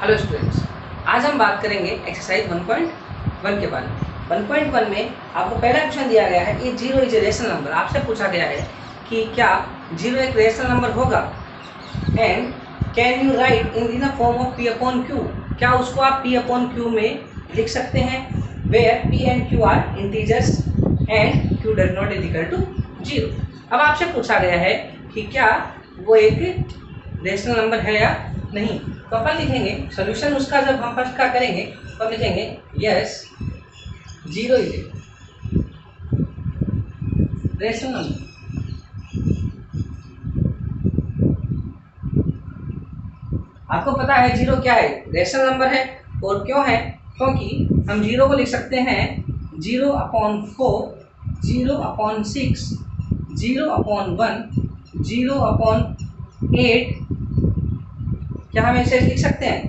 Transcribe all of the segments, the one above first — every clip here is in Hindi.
हेलो स्टूडेंट्स, आज हम बात करेंगे एक्सरसाइज 1.1 के बारे में। 1.1 में आपको पहला क्वेश्चन दिया गया है कि zero is a rational number. आपसे पूछा गया है कि क्या जीरो एक रेशनल नंबर होगा and can you right in the form of P upon Q. क्या उसको आप पी अपॉन क्यू में लिख सकते हैं where P and Q are integers and Q does not is equal to zero. अब आपसे पूछा गया है कि क्या वो एक रेशनल नंबर है या नहीं। तो अपन लिखेंगे सोल्यूशन उसका, जब हम फर्स्ट का करेंगे तो हम लिखेंगे yes zero is a rational number. आपको पता है जीरो क्या है, रेशनल नंबर है। और क्यों है? क्योंकि हम जीरो को लिख सकते हैं 0/4, 0/6, 0/1, 0/8। क्या हम ऐसे लिख सकते हैं?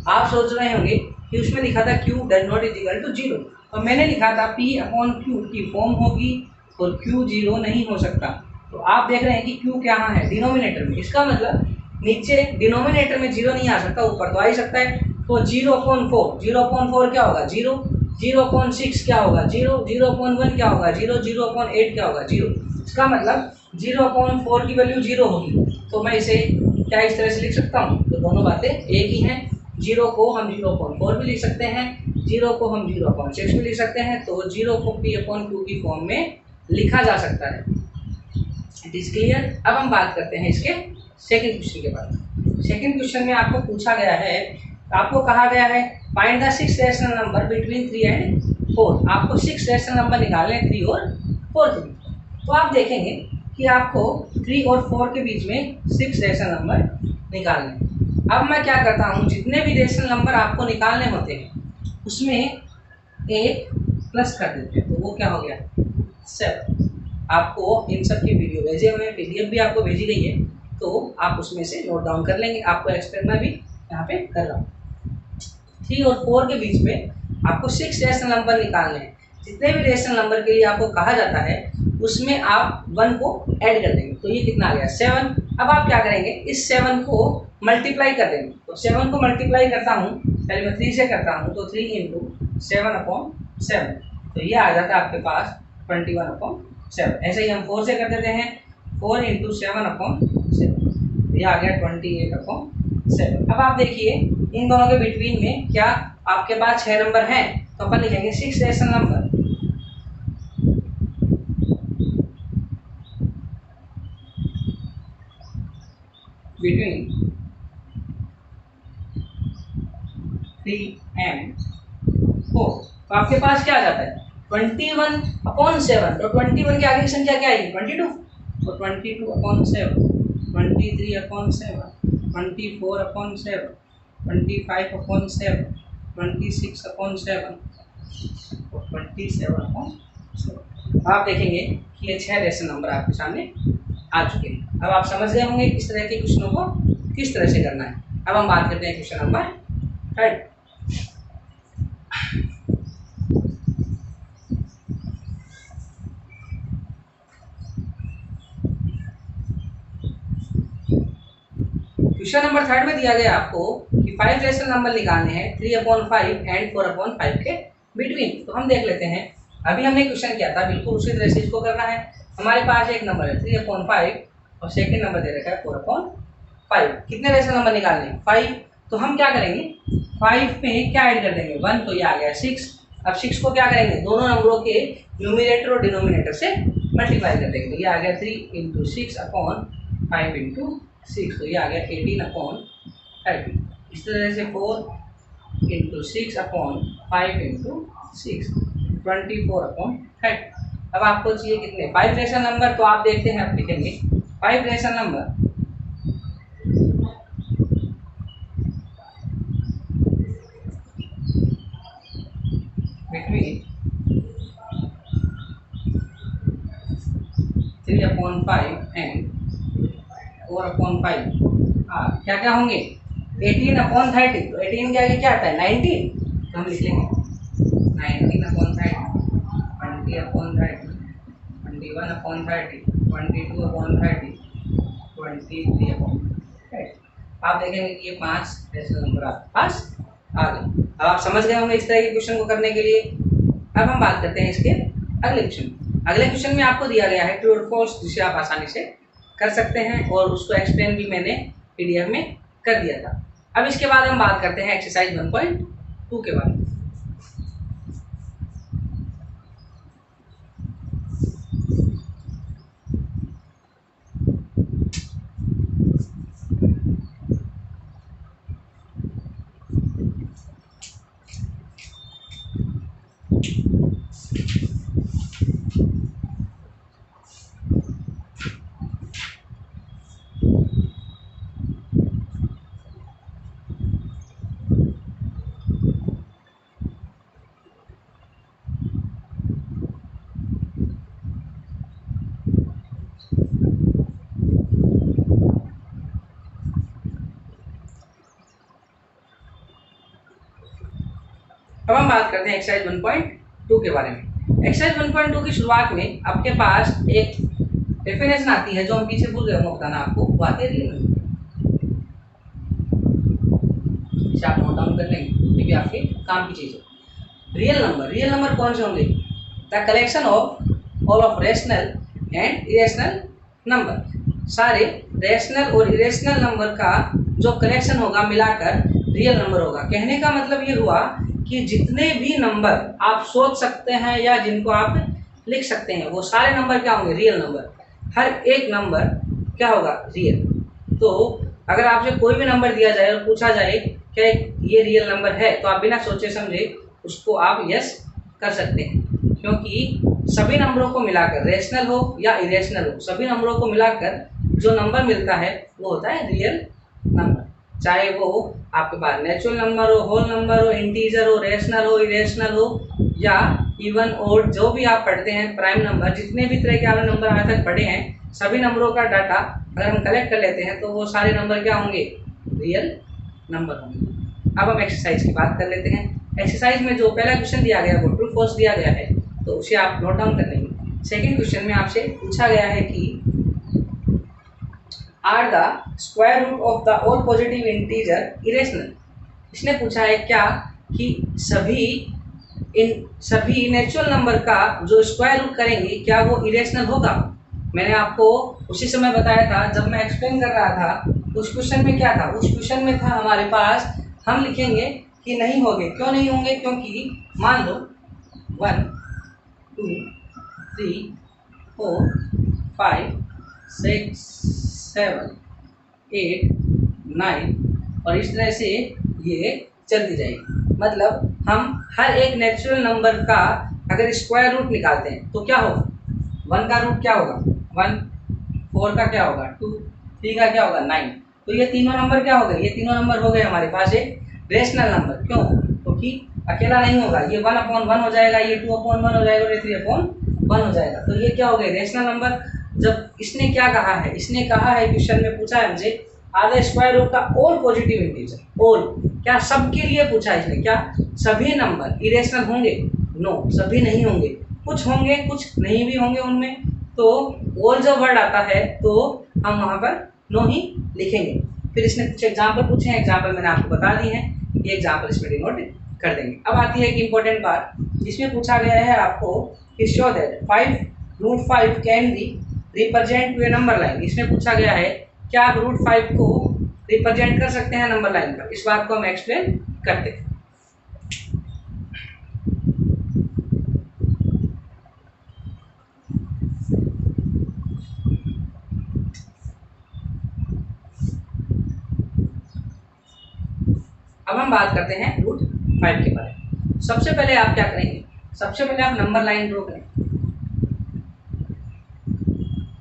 आप सोच रहे होंगे कि उसमें लिखा था Q does not is equal to zero, और मैंने लिखा था P अपॉन Q की फॉर्म होगी और Q जीरो नहीं हो सकता। तो आप देख रहे हैं कि Q क्या है डिनोमिनेटर में। इसका मतलब नीचे डिनोमिनेटर में जीरो नहीं आ सकता, ऊपर तो आ ही सकता है। तो 0/4, 0/4 क्या होगा? जीरो। 0/6 क्या होगा? जीरो। 0/1 क्या होगा? जीरो। 0/8 क्या होगा? जीरो। इसका मतलब 0/4 की वैल्यू जीरो होगी। तो मैं इसे क्या इस तरह से लिख सकता हूँ? तो दोनों बातें एक ही हैं। जीरो को हम 0/4 भी लिख सकते हैं, जीरो को हम 0/6 भी लिख सकते हैं। तो जीरो को P अपॉन Q की फॉर्म में लिखा जा सकता है। It is clear. अब हम बात करते हैं इसके सेकंड क्वेश्चन के बारे में। सेकंड क्वेश्चन में आपको पूछा गया है, आपको कहा गया है find the 6 rational number between 3 and 4। आपको 6 रेशनल नंबर निकालने हैं 3 और 4 के बीच। तो आप देखेंगे कि आपको 3 और 4 के बीच में 6 रेशनल नंबर निकालने हैं। अब मैं क्या करता हूँ, जितने भी रेशनल नंबर आपको निकालने होते हैं उसमें एक प्लस कर देते हैं। तो वो क्या हो गया? 7। आपको इन सब की वीडियो भेजे हुए हैं, PDF भी आपको भेजी गई है, तो आप उसमें से नोट डाउन कर लेंगे। आपको एक्सप्लेन मैं भी यहाँ पे कर रहा हूँ। 3 और 4 के बीच में आपको 6 रेशनल नंबर निकालने हैं। जितने भी रेशनल नंबर के लिए आपको कहा जाता है उसमें आप 1 को ऐड कर देंगे। तो ये कितना आ गया? 7। अब आप क्या करेंगे, इस 7 को मल्टीप्लाई कर देंगे। तो 7 को मल्टीप्लाई करता हूँ, पहले मैं 3 से करता हूँ, तो 3 × 7/7। तो ये आ जाता है आपके पास 21/7। ऐसे ही हम 4 से कर देते हैं, 4 × 7/7। ये आ गया 28/7। अब आप देखिए इन दोनों के बिटवीन में क्या आपके पास 6 नंबर हैं। तो अपन लिखेंगे 6 रेशनल नंबर बिटवीन 3 एंड 4। तो आपके पास क्या आ जाता है? 21/7। तो 21 के आगे की संख्या क्या आएगी? 22। तो 22/7, 23/7, 24/7, 25/7, 26/7 और 27/7। आप देखेंगे कि ये 6 रेशनल नंबर आपके सामने आ चुके हैं। अब आप समझ गए होंगे इस तरह के क्वेश्चनों को किस तरह से करना है। अब हम बात करते हैं क्वेश्चन नंबर 3। क्वेश्चन नंबर 3 में दिया गया आपको कि 5 रेशनल नंबर निकालने हैं 3/5 एंड 4/5 के बिटवीन। तो हम देख लेते हैं, अभी हमने क्वेश्चन किया था बिल्कुल उसी तरह से इसको करना है। हमारे पास एक नंबर है 3/5 और सेकंड नंबर दे रखा है 4/5। कितने रेशनल नंबर निकालने हैं? 5। तो हम क्या करेंगे, 5 में क्या ऐड कर देंगे? 1। तो ये आ गया 6। अब 6 को क्या करेंगे? दोनों नंबरों के न्यूमिनेटर और डिनोमिनेटर से मल्टीप्लाई कर देंगे। तो ये आ गया 3 × 6/5 × 6। तो ये आ गया 18/30। इस तरह से 4 × 6/5 × 6 24/30। अब आपको चाहिए कितने? 5 रेशनल नंबर। तो आप देखते हैं, आप लिखेंगे 5 रेशनल नंबर बिटवीन 3/5 एंड 4/5। क्या क्या होंगे? 18/30। तो 18 के आगे क्या आता है? 19। तो हम लिख लेंगे 19/30, 20/30, 21/30, 22/30, 23/30। आप देखेंगे कि ये 5 रेशनल नंबर आपके पास आ गए। अब आप समझ गए होंगे इस तरह के क्वेश्चन को करने के लिए। अब हम बात करते हैं इसके अगले क्वेश्चन। अगले क्वेश्चन में आपको दिया गया है ट्रू और फॉल्स, जिसे आप आसानी से कर सकते हैं और उसको एक्सप्लेन भी मैंने पीडीएफ में कर दिया था। अब इसके बाद हम बात करते हैं एक्सरसाइज 1.2 के बारे में। अब हम बात करते हैं एक्सरसाइज 1.2 के बारे में। एक्सरसाइज 1.2 की शुरुआत में आपके पास एक डेफिनेशन आती है, जो हम पीछे भूल गए बताना आपको, वो आती है रियल नंबर। इसे आप नोट डाउन कर लेंगे, ये भी आपके काम की चीज है। रियल नंबर कौन से होंगे? The collection of all of rational and irrational number. सारे रेशनल और इरेशनल नंबर का जो कलेक्शन होगा मिलाकर रियल नंबर होगा। कहने का मतलब ये हुआ कि जितने भी नंबर आप सोच सकते हैं या जिनको आप लिख सकते हैं, वो सारे नंबर क्या होंगे? Real number. हर एक नंबर क्या होगा? रियल। तो अगर आपसे कोई भी नंबर दिया जाए और पूछा जाए क्या ये रियल नंबर है, तो आप बिना सोचे समझे उसको आप यस कर सकते हैं, क्योंकि सभी नंबरों को मिलाकर, रेशनल हो या इरेशनल हो, सभी नंबरों को मिलाकर जो नंबर मिलता है वो होता है रियल नंबर। चाहे वो आपके पास नेचुरल नंबर हो, होल नंबर हो, इंटीजर हो, रेशनल हो, इरेशनल हो, या इवन और जो भी आप पढ़ते हैं प्राइम नंबर, जितने भी तरह के आपने नंबर आज तक पढ़े हैं, सभी नंबरों का डाटा अगर हम कलेक्ट कर लेते हैं तो वो सारे नंबर क्या होंगे? रियल नंबर होंगे। अब हम एक्सरसाइज की बात कर लेते हैं। एक्सरसाइज में जो पहला क्वेश्चन दिया गया वो ट्रू फॉल्स दिया गया है, तो उसे आप नोट डाउन कर लेंगे। सेकेंड क्वेश्चन में आपसे पूछा गया है कि are the square root of the all positive integer irrational. इसने पूछा है क्या कि सभी नेचुरल नंबर का जो स्क्वायर रूट करेंगे क्या वो इरेशनल होगा? मैंने आपको उसी समय बताया था जब मैं एक्सप्लेन कर रहा था। उस क्वेश्चन में क्या था? उस क्वेश्चन में था हमारे पास, हम लिखेंगे कि नहीं होंगे। क्यों नहीं होंगे? क्योंकि मान लो 1 2 3 4 5 6 7 8 9 और इस तरह से ये चलती जाएगी। मतलब हम हर एक नेचुरल नंबर का अगर स्क्वायर रूट निकालते हैं तो क्या होगा? 1 का रूट क्या होगा? 1, 4 का क्या होगा? 2, 3 का क्या होगा? 9। तो ये तीनों नंबर क्या हो गए? ये तीनों नंबर हो गए हमारे पास एक रेशनल नंबर। क्यों? क्योंकि अकेला नहीं होगा, ये 1/1 हो जाएगा, ये 2/1 हो जाएगा और ये 3/1 हो जाएगा। तो ये क्या हो गए? Rational number. जब इसने क्या कहा है? इसने कहा है, क्वेश्चन में पूछा है हमसे, आर द स्क्वायर रूट का ऑल पॉजिटिव इंटीजर। ऑल क्या? सबके लिए पूछा है इसने। क्या सभी नंबर इरेशनल होंगे? नो, सभी नहीं होंगे। कुछ होंगे, कुछ नहीं भी होंगे उनमें। तो ऑल जब वर्ड आता है तो हम वहाँ पर नो ही लिखेंगे। फिर इसने कुछ एग्जाम्पल पूछे हैं, एग्जाम्पल मैंने आपको बता दिए हैं, ये एग्जाम्पल इसमें डिनोट कर देंगे। अब आती है एक इंपॉर्टेंट बात, जिसमें पूछा गया है आपको कि show that 5√5 can be represent to a number line. इसमें पूछा गया है क्या आप √5 को रिप्रेजेंट कर सकते हैं नंबर लाइन पर? इस बात को हम एक्सप्लेन करते हैं। अब हम बात करते हैं √5 के बारे में। सबसे पहले आप क्या करेंगे? सबसे पहले आप नंबर लाइन ड्रॉ करें।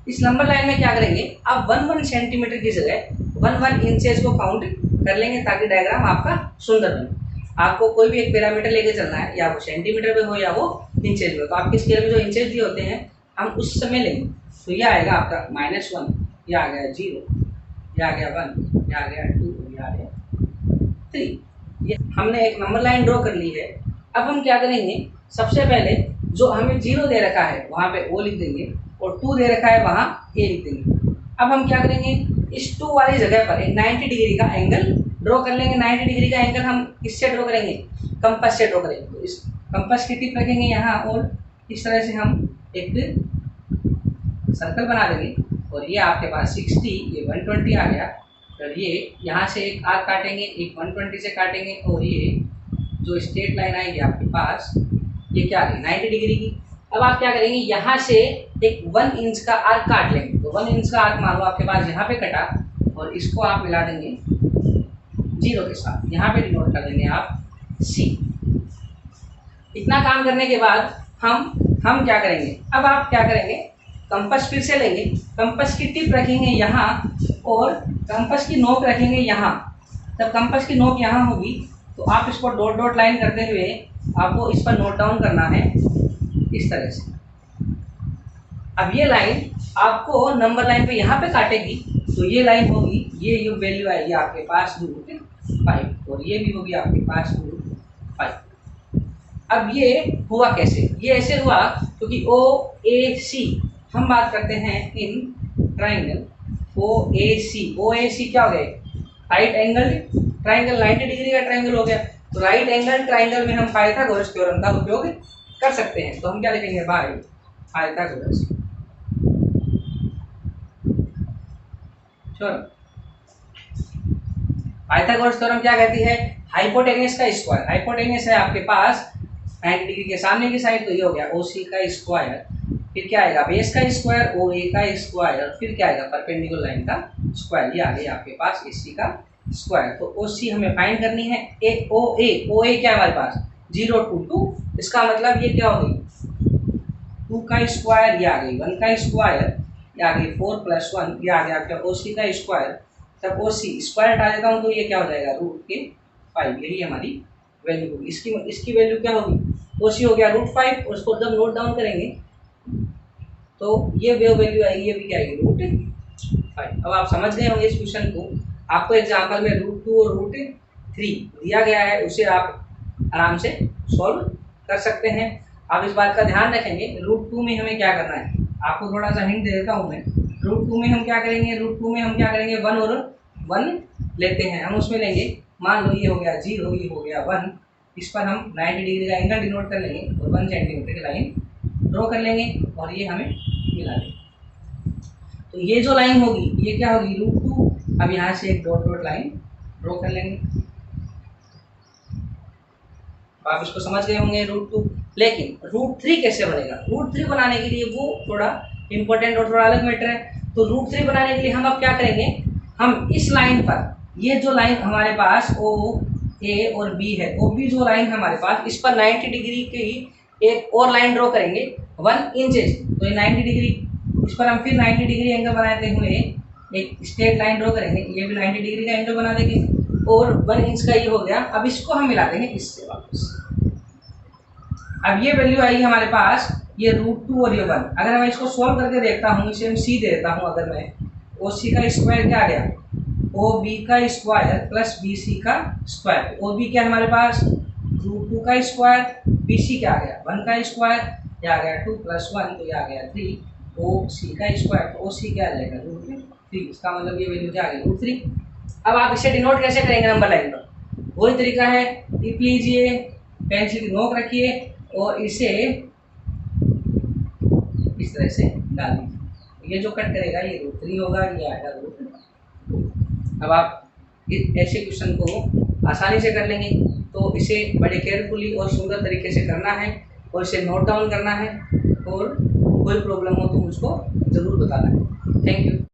इस नंबर लाइन में क्या करेंगे? आप 1 सेंटीमीटर की जगह 1 इंचेस को काउंट कर लेंगे, ताकि डायग्राम आपका सुंदर बने। आपको कोई भी एक पैरामीटर लेके चलना है, या वो सेंटीमीटर में हो या वो इंचेस में हो। तो आपके स्केल में जो इंचेस दिए होते हैं हम उस समय लेंगे। तो ये आएगा आपका -1, ये आ गया 0, ये आ गया 1, ये आ गया 2, ये आ गया 3। ये हमने एक नंबर लाइन ड्रॉ कर ली है। अब हम क्या करेंगे? सबसे पहले जो हमें 0 दे रखा है वहाँ पे O लिख देंगे, और 2 दे रखा है वहाँ A लिख देंगे। अब हम क्या करेंगे? इस 2 वाली जगह पर एक 90 डिग्री का एंगल ड्रॉ कर लेंगे। 90 डिग्री का एंगल हम किससे ड्रॉ करेंगे? कंपास से ड्रॉ करेंगे। तो इस कंपास की टिप रखेंगे यहाँ और इस तरह से हम एक सर्कल बना देंगे और ये आपके पास 60, ये 120 आ गया। तो ये यहाँ से एक आर्क काटेंगे, एक 120 से काटेंगे और ये जो स्ट्रेट लाइन आएगी आपके पास ये क्या आ गई 90 डिग्री की। अब आप क्या करेंगे, यहाँ से एक 1 इंच का आर्क काट लेंगे। तो 1 इंच का आर्क मान लो आपके पास यहाँ पे कटा और इसको आप मिला देंगे 0 के साथ, यहाँ पे डिनोट कर देंगे आप C। इतना काम करने के बाद हम क्या करेंगे, अब आप क्या करेंगे, कंपास फिर से लेंगे, कंपास की टिप रखेंगे यहाँ और कंपास की नोक रखेंगे यहाँ। जब कंपास की नोक यहाँ होगी तो आप इसको डॉट डॉट लाइन करते हुए आपको इस पर नोट डाउन करना है इस तरह से। अब ये लाइन आपको नंबर लाइन पे यहाँ पे काटेगी तो ये लाइन होगी, ये वैल्यू आएगी आपके पास √5 और ये भी होगी आपके पास √5। अब ये हुआ कैसे? ये ऐसे हुआ क्योंकि OAC हम बात करते हैं इन ट्राइंगल OAC क्या हो गए? राइट एंगल ट्राइंगल, 90 डिग्री का ट्राइंगल हो गया। तो राइट एंगल ट्राइंगल में हम पाइथागोरस थ्योरम का उपयोग कर सकते हैं। तो हम क्या लिखेंगे भाई, पाइथागोरस थ्योरम। पाइथागोरस थ्योरम क्या कहती है? हाइपोटेन्यूस का स्क्वायर, हाइपोटेन्यूस है आपके पास 90 डिग्री के सामने की साइड, तो ये हो गया OC का स्क्वायर, फिर क्या आएगा बेस का स्क्वायर OA का स्क्वायर, फिर क्या आएगा परपेंडिकुलर लाइन का स्क्वायर, ये आ गया आपके पास AC का स्क्वायर। तो OC हमें फाइंड करनी है। OA क्या है हमारे पास 0 to 2, इसका मतलब ये क्या हो गई 2 का स्क्वायर, ये आ गई 1 का स्क्वायर, ये आ गई 4 + 1, ये आ गया आपका OC का स्क्वायर। जब OC स्क्वायर हटा देता हूँ तो ये क्या हो जाएगा √5, यही हमारी वैल्यू होगी। इसकी वैल्यू क्या होगी, OC हो गया √5 और उसको जब नोट डाउन करेंगे तो ये वैल्यू आएगी, ये भी क्या आएगी √5। अब आप समझ गए होंगे इस क्वेश्चन को। आपको एग्जाम्पल में √2 और √3 दिया गया है, उसे आप आराम से सॉल्व कर सकते हैं। आप इस बात का ध्यान रखेंगे √2 में हमें क्या करना है, आपको थोड़ा सा हिंट दे देता हूँ मैं। √2 में हम क्या करेंगे 1 और 1 लेते हैं, हम उसमें लेंगे मान लो ये हो गया 0, ये हो गया 1, इस पर हम 90 डिग्री का एंगल डिनोट कर लेंगे और 1 सेंटीमीटर की लाइन ड्रॉ कर लेंगे और ये हमें मिला देंगे। तो ये जो लाइन होगी ये क्या होगी √2। अब यहाँ से एक डॉट डॉट लाइन ड्रॉ कर लेंगे। आप इसको समझ गए होंगे √2। लेकिन √3 कैसे बनेगा? √3 बनाने के लिए वो थोड़ा इंपॉर्टेंट और थोड़ा अलग मैटर है। तो √3 बनाने के लिए हम अब क्या करेंगे, हम इस लाइन पर, ये जो लाइन हमारे पास OA और B है, OB जो लाइन हमारे पास, इस पर 90 डिग्री की एक और लाइन ड्रॉ करेंगे 1 इंचेस। तो ये 90 डिग्री, इस पर हम फिर 90 डिग्री एंगल बनाते हुए एक स्ट्रेट लाइन ड्रॉ करेंगे, ये भी 90 डिग्री का एंगल बना देंगे और 1 इंच का ये हो गया। अब इसको हम मिला देंगे इससे वापस। अब ये वैल्यू आई हमारे पास ये √2 और ये 1। अगर मैं इसको सॉल्व करके देखता हूँ, इसे हम C दे देता हूँ, अगर मैं OC का स्क्वायर क्या आ गया OB का स्क्वायर प्लस BC का स्क्वायर। OB क्या है हमारे पास √2 का स्क्वायर, BC क्या आ गया 1 का स्क्वायर, ये आ गया 2 + 1 तो ये आ गया 3, OC का स्क्वायर, तो OC क्या आ जाएगा √3, इसका मतलब ये वैल्यू क्या आ गई √3। अब आप इसे डिनोट कैसे करेंगे नंबर लाइन पर? वही तरीका है, टिप लीजिए, पेंसिल की नोक रखिए और इसे इस तरह से डाल दीजिए। ये जो कट करेगा ये √3 होगा, ये आएगा √3। अब आप ऐसे क्वेश्चन को आसानी से कर लेंगे। तो इसे बड़े केयरफुली और सुंदर तरीके से करना है और इसे नोट डाउन करना है, और कोई प्रॉब्लम हो तो मुझको ज़रूर बताना है। Thank you.